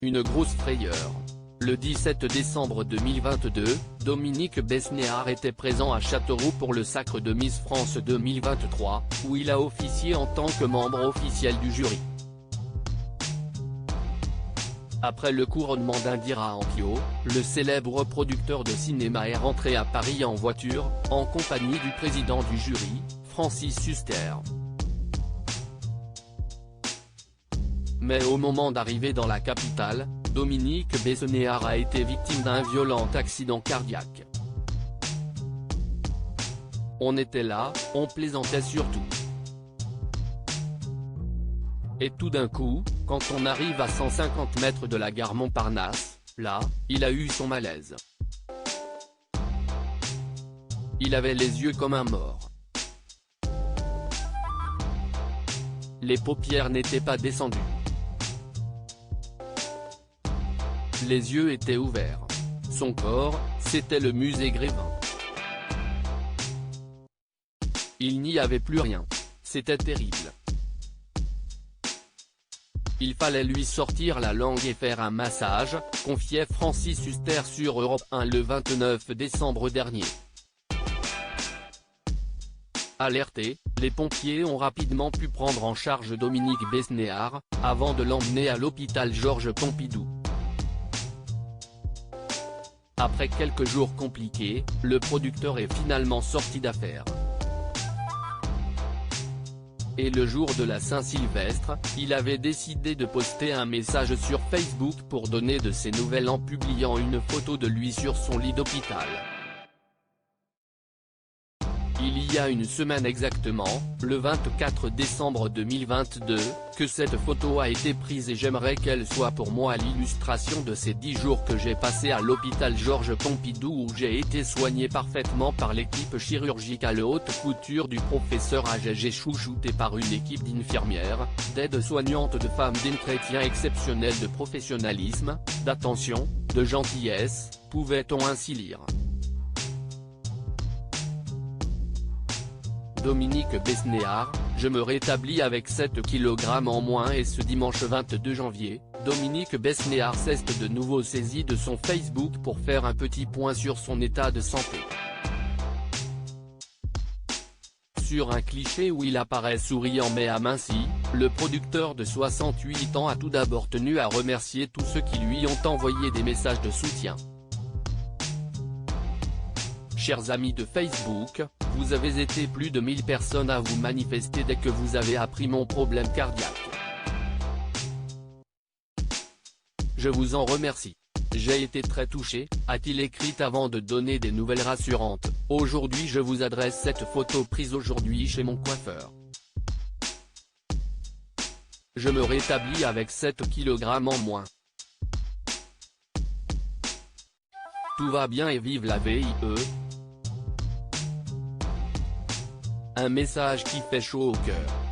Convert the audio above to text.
Une grosse frayeur. Le 17 décembre 2022, Dominique Besnéard était présent à Châteauroux pour le Sacre de Miss France 2023, où il a officié en tant que membre officiel du jury. Après le couronnement d'Indira Ampio, le célèbre producteur de cinéma est rentré à Paris en voiture, en compagnie du président du jury, Francis Huster. Mais au moment d'arriver dans la capitale, Dominique Besnéard a été victime d'un violent accident cardiaque. On était là, on plaisantait surtout. Et tout d'un coup, quand on arrive à 150 mètres de la gare Montparnasse, là, il a eu son malaise. Il avait les yeux comme un mort. Les paupières n'étaient pas descendues. Les yeux étaient ouverts. Son corps, c'était le musée Grévin. Il n'y avait plus rien. C'était terrible. Il fallait lui sortir la langue et faire un massage, confiait Francis Huster sur Europe 1 le 29 décembre dernier. Alertés, les pompiers ont rapidement pu prendre en charge Dominique Besnéard, avant de l'emmener à l'hôpital Georges Pompidou. Après quelques jours compliqués, le producteur est finalement sorti d'affaire. Et le jour de la Saint-Sylvestre, il avait décidé de poster un message sur Facebook pour donner de ses nouvelles en publiant une photo de lui sur son lit d'hôpital. Il y a une semaine exactement, le 24 décembre 2022, que cette photo a été prise et j'aimerais qu'elle soit pour moi l'illustration de ces 10 jours que j'ai passés à l'hôpital Georges Pompidou où j'ai été soigné parfaitement par l'équipe chirurgicale haute couture du professeur Agégé chouchouté par une équipe d'infirmières, d'aides-soignantes, de femmes d'entretien exceptionnel, de professionnalisme, d'attention, de gentillesse, pouvait-on ainsi lire. Dominique Besnéard, je me rétablis avec 7 kg en moins et ce dimanche 22 janvier, Dominique Besnéard s'est de nouveau saisi de son Facebook pour faire un petit point sur son état de santé. Sur un cliché où il apparaît souriant mais aminci, le producteur de 68 ans a tout d'abord tenu à remercier tous ceux qui lui ont envoyé des messages de soutien. Chers amis de Facebook, vous avez été plus de 1000 personnes à vous manifester dès que vous avez appris mon problème cardiaque. Je vous en remercie. J'ai été très touché, a-t-il écrit avant de donner des nouvelles rassurantes. Aujourd'hui je vous adresse cette photo prise aujourd'hui chez mon coiffeur. Je me rétablis avec 7 kg en moins. Tout va bien et vive la VIE. Un message qui fait chaud au cœur.